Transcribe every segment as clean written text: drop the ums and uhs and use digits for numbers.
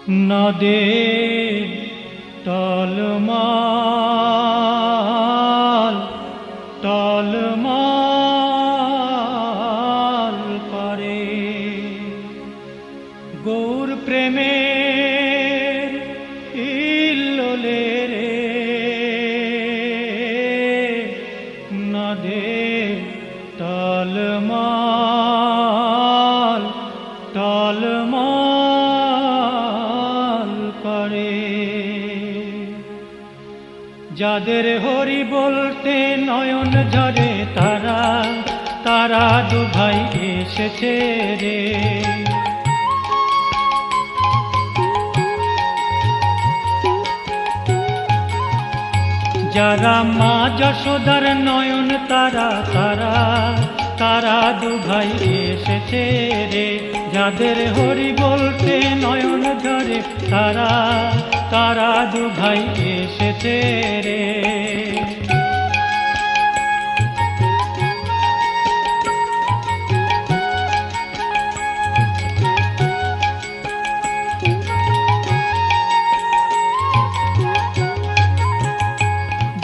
নদে টলমল টলমল করে গৌর প্রেমের ইল্লোলে রে নদে টলমল টলমল করে যাদের হরি বলতে নয়ন ঝরে তারা তারা দুভাই এসেছে রে যারা মা যশোদার নয়ন তারা তারা তারা দুভাই এসেছে রে যাদের হরি বলতে নয়ন ঝরে তারা তারা দুভাই এসেছে রে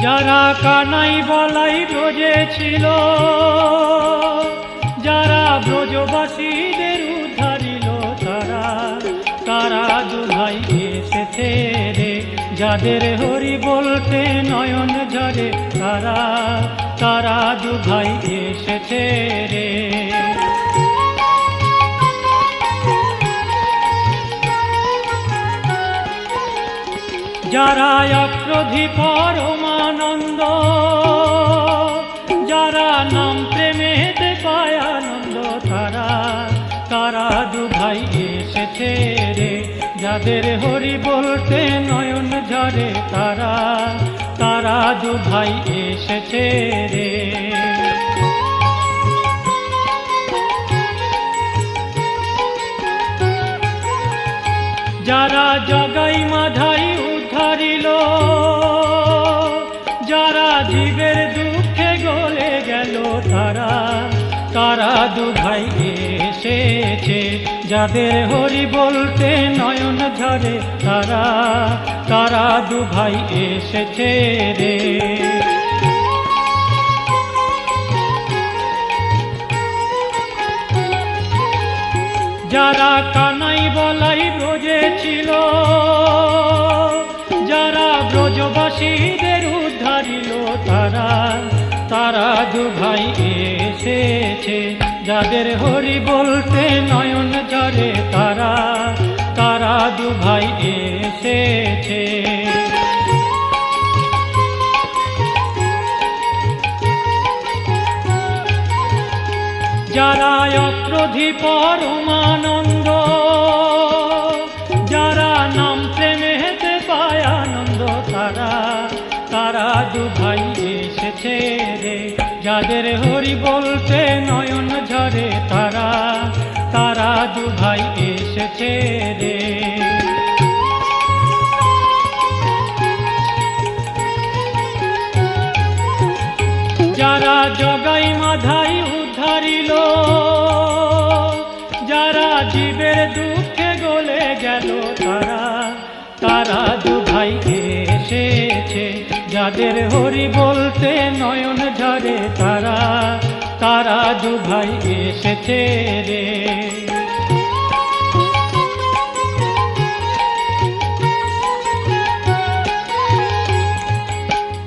যারা কানাই বলাই ব্রজে ছিল যারা ব্রজবাসীদের উদ্ধারিল তারা তারা দুভাই এসেছে রে যাদের হরি বলতে নয়ন ঝরে তারা তারা দুভাই এসেছে রে যারা অক্রোধী পরমানন্দ যারা নাম প্রেমেতে পায় আনন্দ তারা তারা দুভাই এসেছে রে যাদের হরি বলতে নয়ন ঝরে তারা তারা দুভাই এসেছে রে যারা জগাই মাধাই উদ্ধারিল যারা জীবের দুঃখে গলে গেল তারা তারা দুভাই এসেছে যাদের হরি বলতে নয়ন ঝরে তারা তারা দুভাই এসেছে রে যারা কানাই বলাই ব্রজে ছিল যারা ব্রজবাসীদের উদ্ধারিল তারা তারা দুভাই এসেছে যাদের হরি বলতে নয়ন ঝরে তারা তারা দুভাই এসেছে যারা অক্রোধী পরমানন্দ যারা নাম প্রেমেতে পায় আনন্দ তারা তারা দুভাই এসেছে রে যাদের হরি বলতে নয়ন ঝরে তারা তারা দুভাই এসেছে রে যারা জগাই মাধাই উদ্ধারিল যারা জীবের দুঃখে গলে গেল তারা তারা দুভাই এসেছে যাদের হরি বলতে নয়ন ঝরে তারা তারা দুভাই এসেছে রে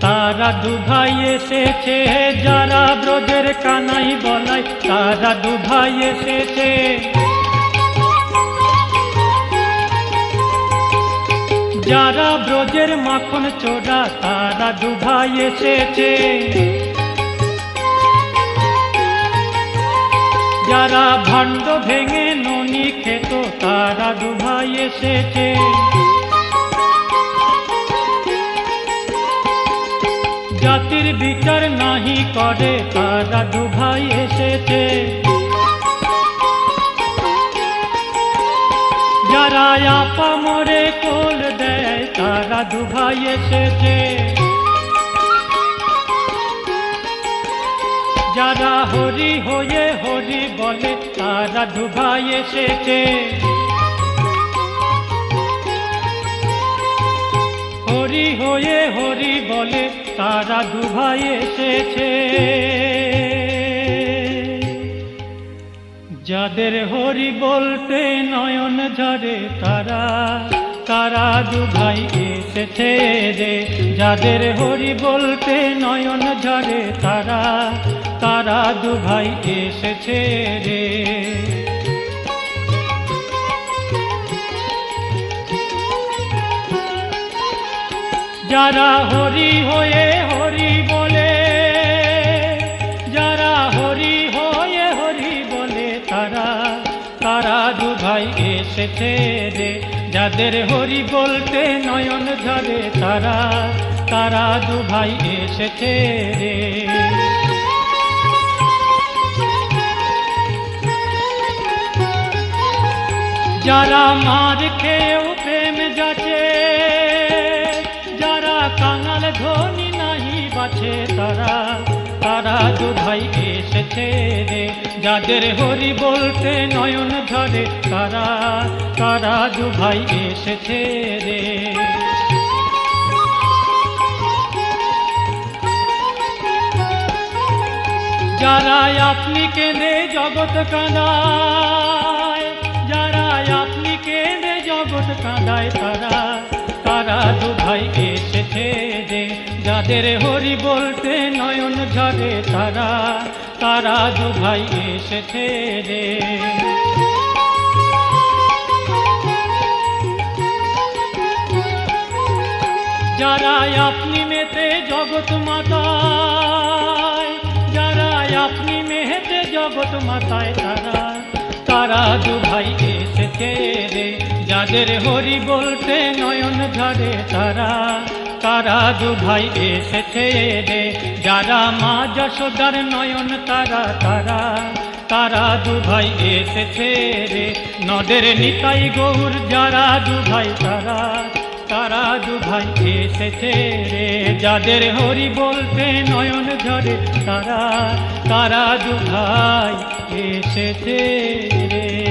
তারা দুভাই এসেছে যারা ব্রজের কানাই বলাই তারা দুভাই এসেছে যারা ব্রজের মাখন চোরা তারা দুভাই এসেছে যারা ভাণ্ড ভেঙে ননি খেত তারা দুভাই এসেছে জাতির বিচার নাহি করে তারা দুভাই এসেছে যারা আপা মরে কোল দেয় তারা দুভাই এসেছে যারা হরি হয়ে হরি বলে তারা দুভাই এসেছে হরি হয়ে হরি বলে তারা দুভাই এসেছে। যাদের হরি বলতে নয়ন ঝরে তারা তারা দুভাই এসেছে রে। যাদের হরি বলতে নয়ন ঝরে তারা তারা দুভাই এসেছে রে। যারা হরি হয়ে হরি বলে, যারা হরি হয়ে হরি বলে তারা তারা দুভাই এসেছে রে। যাদের হরি বলতে নয়ন ঝরে তারা তারা দুভাই এসেছে রে। যারা মার খেয়েও প্রেম যাচে, যারা কাঙাল ধনী নাহি বাছে তারা তারা দুভাই এসেছে রে। যাদের হরি বলতে নয়ন ঝরে তারা তারা দুভাই এসেছে রে। যারা আপনি কেঁদে জগৎ কাঁদায়, যারা আপনি কেঁদে জগৎ কাঁদায় তারা তারা দুভাই এসেছে রে। যাদের হরি বলতে নয়ন ঝরে তারা তারা দুভাই এসেছে রে। যারা আপনি মেতে জগৎ মাতায়, যারা আপনি মেহেতে জগৎ মাতায় তারা তারা দুভাই এসেছে রে। যাদের হরি বলতে নয়ন ঝরে তারা তারা দুভাই এসেছে রে। যারা মা যশোদার নয়ন তারা তারা তারা দুভাই এসেছে রে। নদের নিতাই গৌর যারা দুভাই তারা তারা দুভাই এসেছে রে। যাদের হরি বলতে নয়ন ঝরে তারা তারা দুভাই এসেছে রে।